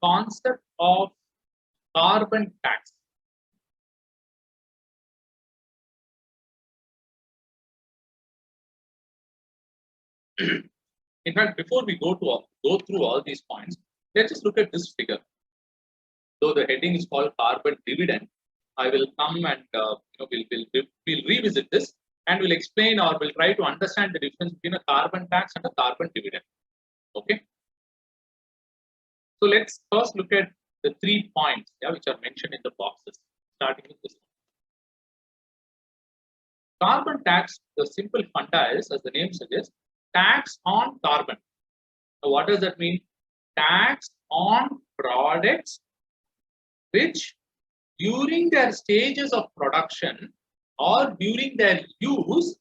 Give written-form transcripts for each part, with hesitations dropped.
concept of carbon tax. In fact, before we go through all these points, let's just look at this figure. Though the heading is called carbon dividend, I will come and we'll revisit this and we'll explain or we'll try to understand the difference between a carbon tax and a carbon dividend. Okay. So let's first look at the 3 points, which are mentioned in the boxes, starting with this one. Carbon tax, the simple funda is, as the name suggests, tax on carbon. So what does that mean? Tax on products which during their stages of production or during their use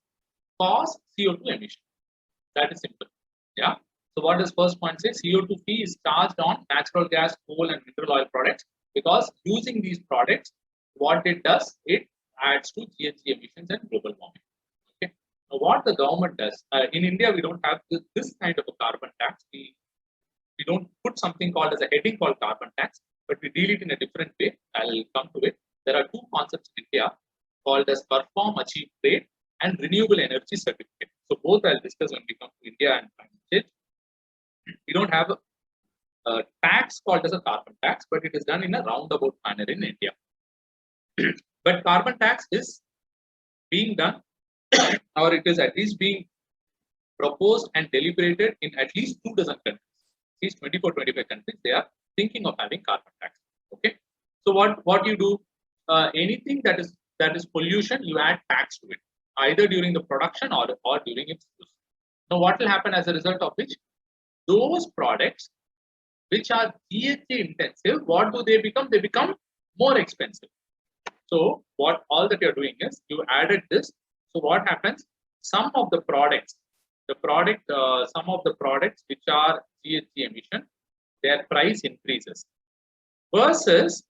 cause CO2 emission. That is simple. Yeah. So what does first point say? CO2 fee is charged on natural gas, coal and mineral oil products because using these products, what it does, it adds to GHG emissions and global warming. Okay. Now what the government does, in India, we don't have this kind of a carbon tax. We don't put something called as a heading called carbon tax, but we deal it in a different way. I'll come to it. There are 2 concepts in India called as perform, achieve, trade and renewable energy certificate. So both I'll discuss when we come to India and climate change. We don't have a tax called as a carbon tax, but it is done in a roundabout manner in India. But carbon tax is being done or it is at least being proposed and deliberated in at least 2 dozen countries. At least 24-25 countries, they are thinking of having carbon tax. Okay. So what you do, anything that is pollution, you add tax to it, either during the production or during its use. Now what will happen as a result of which? Those products which are GHG intensive, what do they become? They become more expensive. So what all that you're doing is you added this. So what happens? Some of the products, some of the products which are GHG emission, their price increases. Versus,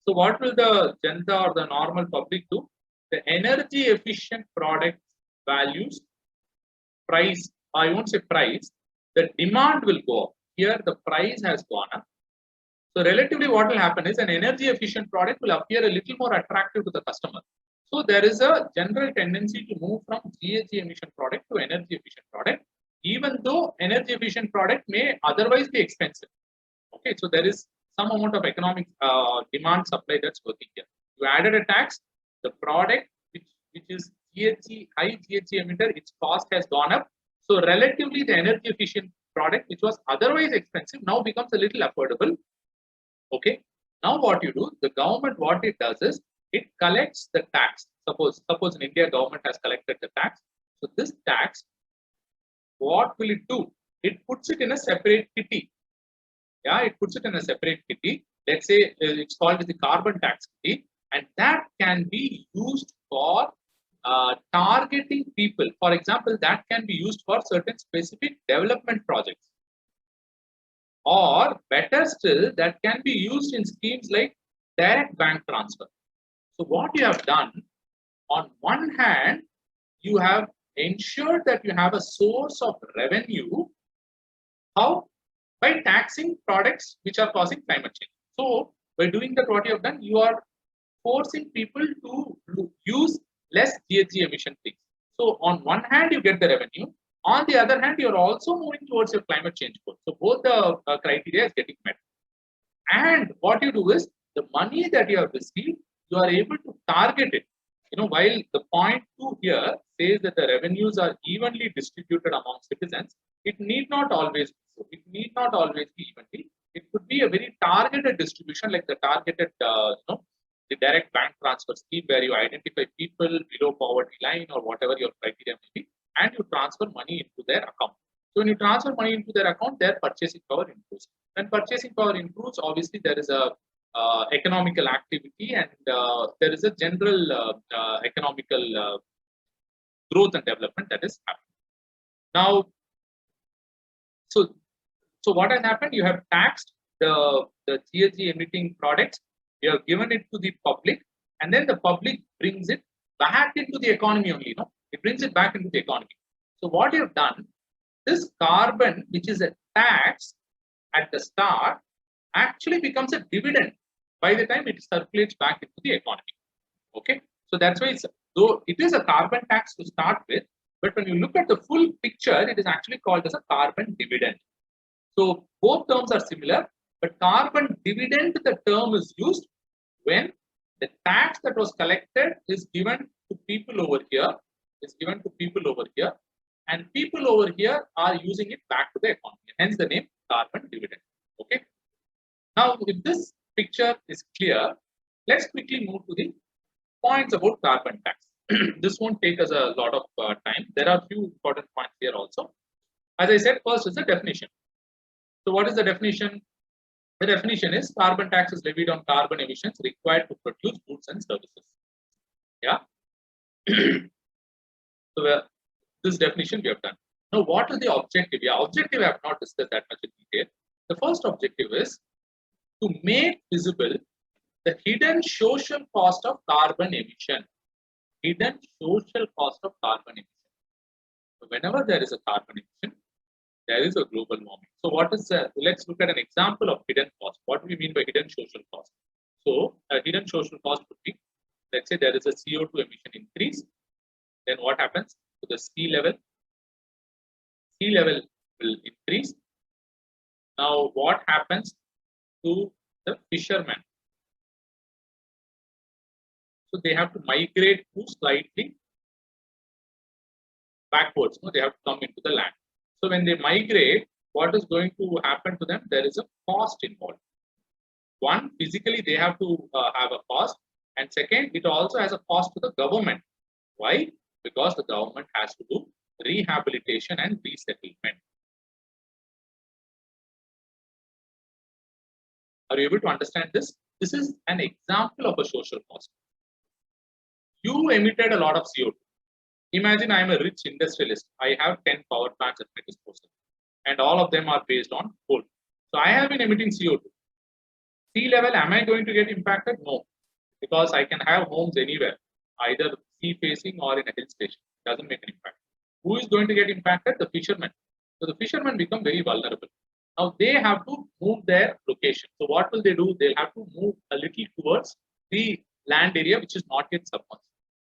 so what will the Janta or the normal public do? The energy efficient product values, price, I won't say price, the demand will go up. Here the price has gone up. So relatively what will happen is an energy efficient product will appear a little more attractive to the customer. So there is a general tendency to move from GHG emission product to energy efficient product, even though energy efficient product may otherwise be expensive. Okay, so there is some amount of economic demand supply that's working here. You added a tax, the product which is high GHG emitter, its cost has gone up. So relatively the energy efficient product which was otherwise expensive now becomes a little affordable. Okay. Now what you do, the government, what it does is it collects the tax. Suppose in India government has collected the tax. So this tax, what will it do? It puts it in a separate kitty. Yeah, it puts it in a separate kitty. Let's say it's called the carbon tax kitty, and that can be used for targeting people. For example, that can be used for certain specific development projects. Or better still, that can be used in schemes like direct bank transfer. So what you have done, on one hand, you have ensured that you have a source of revenue. How? By taxing products which are causing climate change. So by doing that, what you have done, you are forcing people to use less GHG emission things. So on one hand, you get the revenue. On the other hand, you're also moving towards your climate change goal. So both the criteria is getting met. And what you do is the money that you have received, you are able to target it. While the point 2 here says that the revenues are evenly distributed among citizens, it need not always be so. It need not always be evenly. It could be a very targeted distribution, like the targeted, the direct bank transfer scheme, where you identify people below poverty line or whatever your criteria may be, and you transfer money into their account. So when you transfer money into their account, their purchasing power improves. When purchasing power improves, obviously there is a economical activity and there is a general economical growth and development that is happening. Now, so what has happened? You have taxed the GHG emitting products. You have given it to the public, and then the public brings it back into the economy only. It brings it back into the economy. So what you have done, this carbon, which is a tax at the start, actually becomes a dividend by the time it circulates back into the economy. Okay, so that's why though it is a carbon tax to start with, but when you look at the full picture, it is actually called as a carbon dividend. So both terms are similar, but carbon dividend, the term is used when the tax that was collected is given to people over here, and people over here are using it back to the economy. Hence the name carbon dividend. Okay. Now, if this picture is clear, let's quickly move to the points about carbon tax. This won't take us a lot of time. There are a few important points here also. As I said, first is the definition. So what is the definition? The definition is carbon tax is levied on carbon emissions required to produce goods and services. Yeah. So this definition we have done. Now, what is the objective? Yeah, objective I have not discussed that much in detail. The first objective is to make visible the hidden social cost of carbon emission. Hidden social cost of carbon emission. So whenever there is a carbon emission, there is a global warming. So what is let's look at an example of hidden cost. What do we mean by hidden social cost? So a hidden social cost would be, let's say there is a CO2 emission increase. Then what happens to the sea level? Sea level will increase. Now what happens to the fishermen? So they have to migrate to slightly backwards. No? They have to come into the land. So when they migrate, what is going to happen to them? There is a cost involved. One, physically they have to have a cost, and second, it also has a cost to the government. Why? Because the government has to do rehabilitation and resettlement. Are you able to understand this? This is an example of a social cost. You emitted a lot of CO2. Imagine I am a rich industrialist. I have 10 power plants at my disposal, and all of them are based on coal. So I have been emitting CO2. Sea level, am I going to get impacted? No, because I can have homes anywhere, either sea facing or in a hill station. It doesn't make an impact. Who is going to get impacted? The fishermen. So the fishermen become very vulnerable. Now they have to move their location. So what will they do? They'll have to move a little towards the land area which is not yet submerged.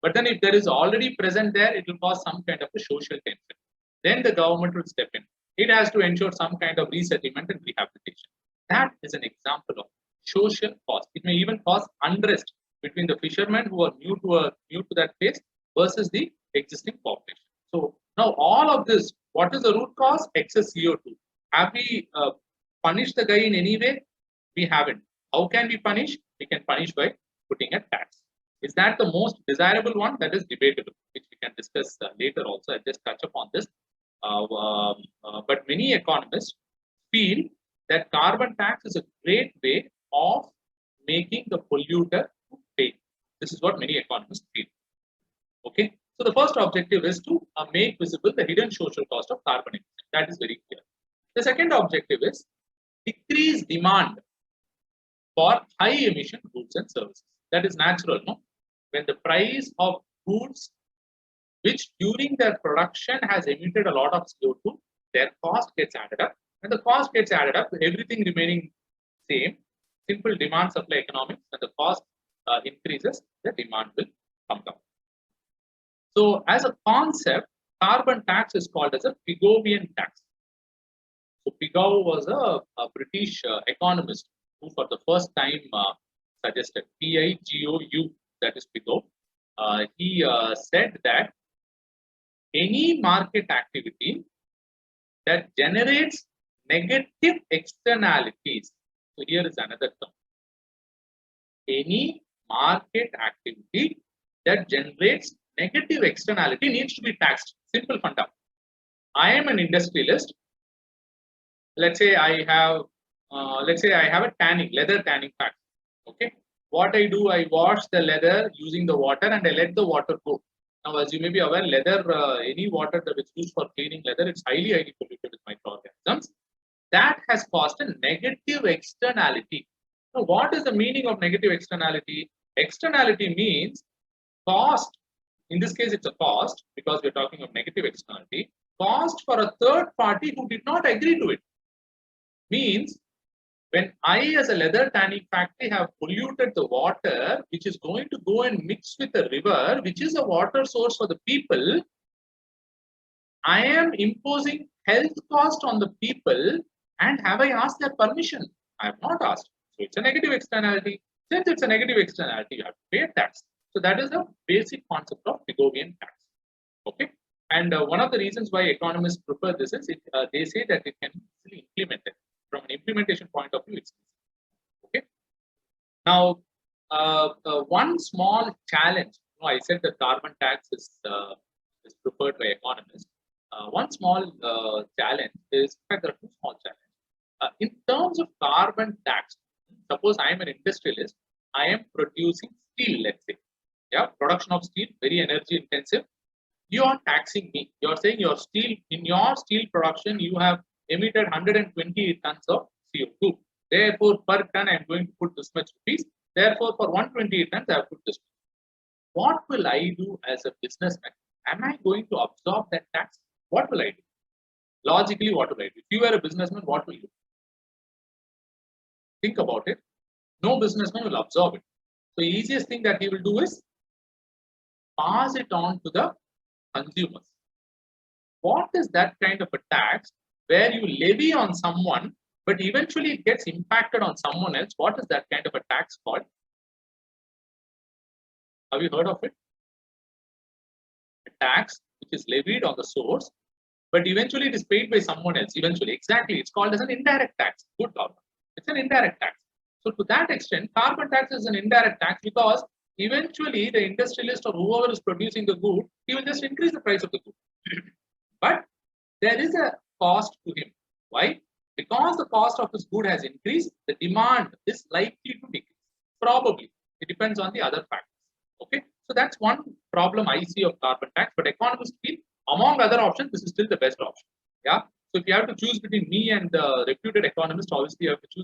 But then if there is already present there, it will cause some kind of a social tension. Then the government will step in. It has to ensure some kind of resettlement and rehabilitation. That is an example of social cost. It may even cause unrest between the fishermen who are new to that place versus the existing population. So now all of this, what is the root cause? Excess CO2. Have we punished the guy in any way? We haven't. How can we punish? We can punish by putting a tax. Is that the most desirable one? That is debatable, which we can discuss later also. I'll just touch upon this. But many economists feel that carbon tax is a great way of making the polluter pay. This is what many economists feel. Okay. So the first objective is to make visible the hidden social cost of carbon emission. That is very clear. The second objective is decrease demand for high emission goods and services. That is natural, no? When the price of goods which during their production has emitted a lot of CO2, their cost gets added up. When the cost gets added up, everything remaining same, simple demand supply economics, when the cost increases, the demand will come down. So as a concept, carbon tax is called as a Pigovian tax. So Pigou was a British economist who for the first time suggested Pigou, that is Pigou. He said that any market activity that generates negative externalities. So here is another term. Any market activity that generates negative externality needs to be taxed. Simple funda. I am an industrialist. Let's say I have a leather tanning factory. Okay. What I do, I wash the leather using the water and I let the water go. Now, as you may be aware, leather, any water that is used for cleaning leather, it's highly polluted with microorganisms. That has caused a negative externality. Now, what is the meaning of negative externality? Externality means cost. In this case, it's a cost because we're talking of negative externality. Cost for a third party who did not agree to it. Means When I, as a leather tanning factory, have polluted the water, which is going to go and mix with the river, which is a water source for the people, I am imposing health cost on the people. And have I asked their permission? I have not asked. So it's a negative externality. Since it's a negative externality, you have to pay a tax. So that is the basic concept of Pigovian tax. Okay. And one of the reasons why economists prefer this is they say that it can be easily implemented. From an implementation point of view, it's easy. Okay. Now, one small challenge. I said that carbon tax is preferred by economists. One small challenge is, in fact, there are two small challenges. In terms of carbon tax, suppose I am an industrialist, I am producing steel, let's say. Yeah, production of steel, very energy intensive. You are taxing me. You are saying your steel, in your steel production, you have emitted 120 tons of CO2. Therefore, per ton, I am going to put this much rupees. Therefore, for 128 tons, I have put this much. What will I do as a businessman? Am I going to absorb that tax? What will I do? Logically, what will I do? If you are a businessman, what will you do? Think about it. No businessman will absorb it. So the easiest thing that he will do is pass it on to the consumers. What is that kind of a tax where you levy on someone, but eventually it gets impacted on someone else? What is that kind of a tax called? Have you heard of it? A tax which is levied on the source, but eventually it is paid by someone else. Eventually, exactly, it's called as an indirect tax. Good job. It's an indirect tax. So to that extent, carbon tax is an indirect tax because eventually the industrialist or whoever is producing the good, he will just increase the price of the good. But there is a cost to him. Why? Because the cost of his good has increased, the demand is likely to decrease. Probably. It depends on the other factors. Okay. So that's one problem I see of carbon tax, but economists feel among other options, this is still the best option. Yeah. So if you have to choose between me and the reputed economist, obviously you have to choose the